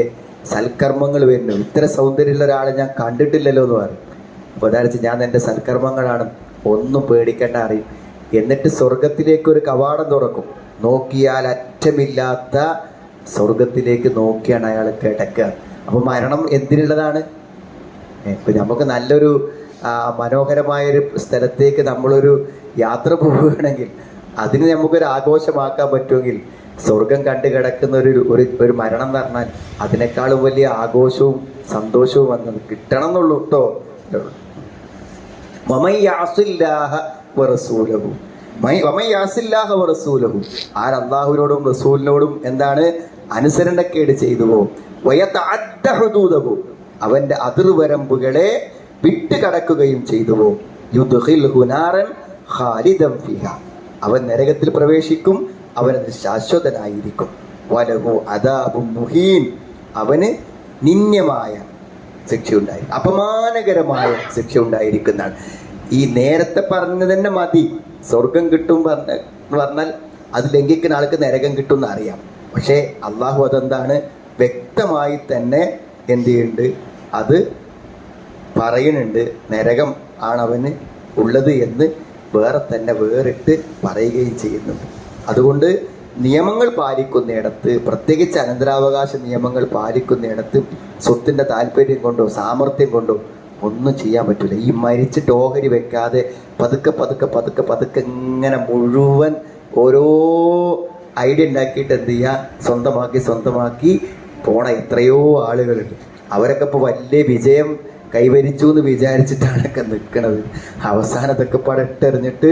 സൽക്കർമ്മങ്ങൾ വരുന്നു. ഇത്ര സൗന്ദര്യമുള്ള ഒരാളെ ഞാൻ കണ്ടിട്ടില്ലല്ലോ എന്ന് പറയും. അപ്പോൾ അതായത് ഞാൻ എൻ്റെ സൽക്കർമ്മങ്ങളാണ്, ഒന്നും പേടിക്കേണ്ട അറിയും. എന്നിട്ട് സ്വർഗത്തിലേക്ക് ഒരു കവാടം തുറക്കും. നോക്കിയാൽ അറ്റമില്ലാത്ത സ്വർഗത്തിലേക്ക് നോക്കിയാണ് അയാൾ കിടക്കുക. അപ്പോൾ മരണം എന്തിനുള്ളതാണ്? ഇപ്പം നമുക്ക് നല്ലൊരു മനോഹരമായൊരു സ്ഥലത്തേക്ക് നമ്മളൊരു യാത്ര പോവുകയാണെങ്കിൽ അതിന് നമുക്കൊരു ആഘോഷമാക്കാൻ പറ്റുമെങ്കിൽ, സ്വർഗം കണ്ടു കിടക്കുന്ന ഒരു മരണം എന്ന് പറഞ്ഞാൽ അതിനേക്കാളും വലിയ ആഘോഷവും സന്തോഷവും വന്നത് കിട്ടണം എന്നുള്ളൂ കേട്ടോ. ആരല്ലാഹുവിനോടും റസൂലിനോടും എന്താണ് അനുസരണക്കേട് ചെയ്തുവോ, അവന്റെ അതിർവരമ്പുകളെ വിട്ടുകടക്കുകയും ചെയ്തുവോ, അവൻ നരകത്തിൽ പ്രവേശിക്കും, അവനത് ശാശ്വതനായിരിക്കും. വലഹു അദാബും മുഹീൻ, അവന് നിന്ദ്യമായ ശിക്ഷയുണ്ടായി, അപമാനകരമായ ശിക്ഷ ഉണ്ടായിരിക്കുന്നതാണ്. ഈ നേരത്തെ പറഞ്ഞത് തന്നെ മതി. സ്വർഗം കിട്ടും പറഞ്ഞാൽ അത് ലംഘിക്കുന്ന ആൾക്ക് നരകം കിട്ടും എന്നറിയാം. പക്ഷേ അള്ളാഹു അതെന്താണ് വ്യക്തമായി തന്നെ എന്ത് ചെയ്യുന്നുണ്ട്? അത് പറയുന്നുണ്ട്. നരകം ആണവന് ഉള്ളത് എന്ന് വേറെ തന്നെ വേറിട്ട് പറയുകയും ചെയ്യുന്നുണ്ട്. അതുകൊണ്ട് നിയമങ്ങൾ പാലിക്കുന്നിടത്ത്, പ്രത്യേകിച്ച് അനന്തരാവകാശ നിയമങ്ങൾ പാലിക്കുന്നിടത്ത് സ്വത്തിൻ്റെ താല്പര്യം കൊണ്ടോ സാമർഥ്യം കൊണ്ടോ ഒന്നും ചെയ്യാൻ പറ്റില്ല. ഈ മരിച്ചിട്ട് ഓഹരി വെക്കാതെ പതുക്കെ പതുക്കെ പതുക്കെ പതുക്കെ ഇങ്ങനെ മുഴുവൻ ഓരോ ഐഡിയ ഉണ്ടാക്കിയിട്ട് എന്ത് ചെയ്യുക, സ്വന്തമാക്കി പോണ എത്രയോ ആളുകളുണ്ട്. അവരൊക്കെ ഇപ്പോൾ വലിയ വിജയം കൈവരിച്ചു എന്ന് വിചാരിച്ചിട്ടാണൊക്കെ നിൽക്കുന്നത്. അവസാനത്തൊക്കെ പടട്ടെറിഞ്ഞിട്ട്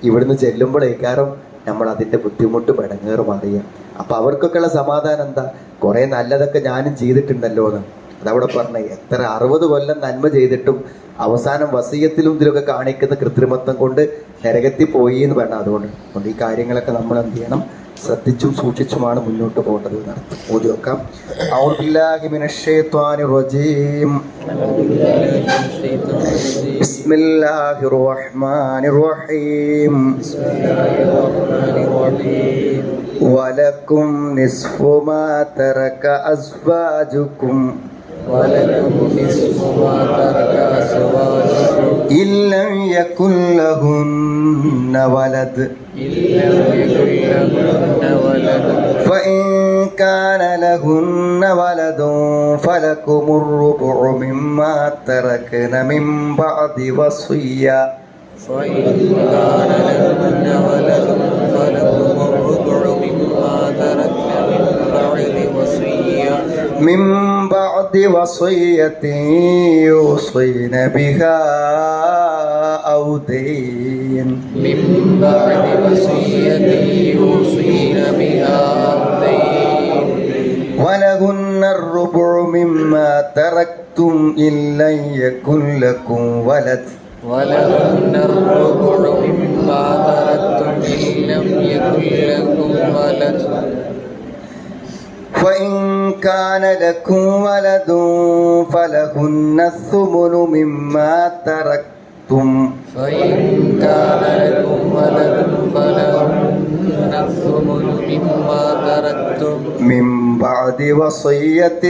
ഇവിടുന്ന് ചെല്ലുമ്പോഴേക്കാരം നമ്മൾ അതിൻ്റെ ബുദ്ധിമുട്ട് പെടങ്ങേറും അറിയാം. അപ്പം അവർക്കൊക്കെയുള്ള സമാധാനം എന്താ, കുറേ നല്ലതൊക്കെ ഞാനും ചെയ്തിട്ടുണ്ടല്ലോ എന്ന്. അതവിടെ പറഞ്ഞ എത്ര 60 കൊല്ലം നന്മ ചെയ്തിട്ടും അവസാനം വസീയത്തിലും ഇതിലൊക്കെ കാണിക്കുന്ന കൃത്രിമത്വം കൊണ്ട് നരകത്തിൽ പോയി എന്ന് പറഞ്ഞാൽ അതുകൊണ്ട് ഈ കാര്യങ്ങളൊക്കെ നമ്മൾ എന്ത് ചെയ്യണം, ശ്രദ്ധിച്ചും സൂക്ഷിച്ചുമാണ് മുന്നോട്ട് പോകേണ്ടത് എന്നർത്ഥം. ഓതി വെക്കാം. അഊദു ബില്ലാഹി മിനശ് ശൈത്വാനിർ റജീം. ബിസ്മില്ലാഹിർ റഹ്മാനിർ റഹീം. വലക്കും നിസ്ഫു മാ തറക അസ്വാജുക്കും ഇല്ലം യകുൽ ലഹുന്ന വലദ് فإن كان لهن ولد فلكم الربع مما تركن من بعد وصية فإن كان لهن ولد فلكم الربع مما تركن من بعد وصية يوصين بها أو دين من بعد وصية يوصين بها أو دين ولهن الربع مما تركتم إن لم يكن لكم ولد ولهن الربع مما تركتم إن لم يكن لكم ولد فإن كان لكم ولد فلهن الثمن مما تركتم فإن كان لكم ولد فلهن الثمن مما تركتم من بعد وصية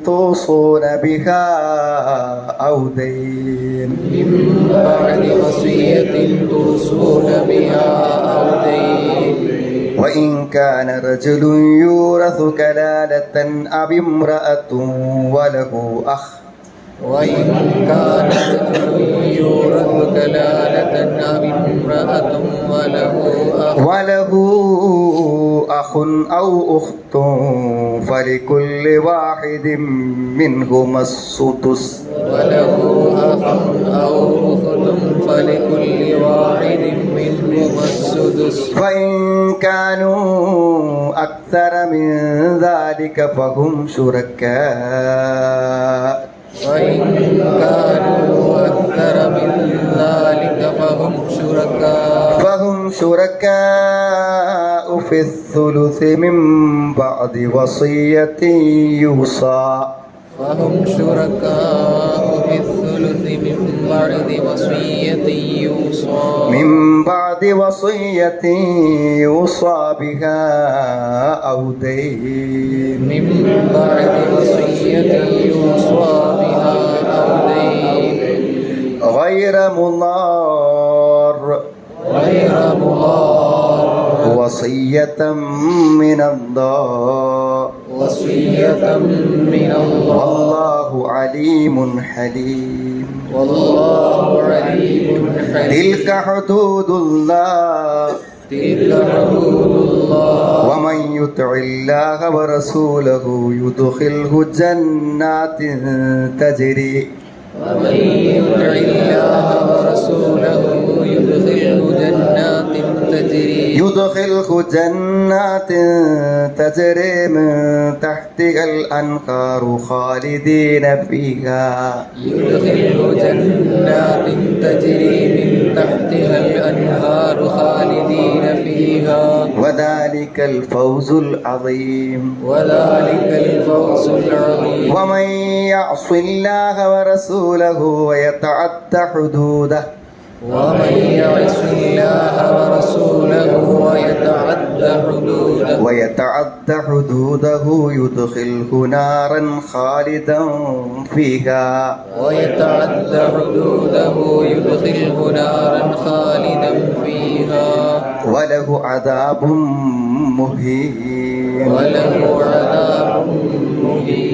توصون بها أو دين من بعد وصية توصون بها أو دين وإن كان رجل يورث كلالة أو امرأة وله أخ وإن كان رجل يورث كلالة أو امرأة وله أخ أو أخت فلكل واحد منهما السدس وله أخ أو أخت فلكل واحد منهما السدس فإن كانوا أكثر من ذلك فهم شركاء وإن كانوا أكثر من ذلك فهم شركاء في الثلث من بعد وصية يوصى فهم شركاء في الثلث من بعد وصية يوصى يوصى بها أو دين من بعد وصية يوصى بها أو دين غير مضار وصية من الله وصية من الله والله عليم حليم والله عليم حليم تلك حدود الله تلك حدود الله ومن يطع الله ورسوله يدخله جنات تجري ومن يطع الله ورسوله يدخله جنات تجري من تحتها الأنهار خالدين فيها يدخله جنات تجري من تحتها الأنهار خالدين فيها وذلك الفوز العظيم وذلك الفوز العظيم ومن يعص الله ورسوله ويتعد حدوده ومن يعص الله ورسوله ويتعد حدوده يدخله نارا خالدا فيها وله عذاب مهين.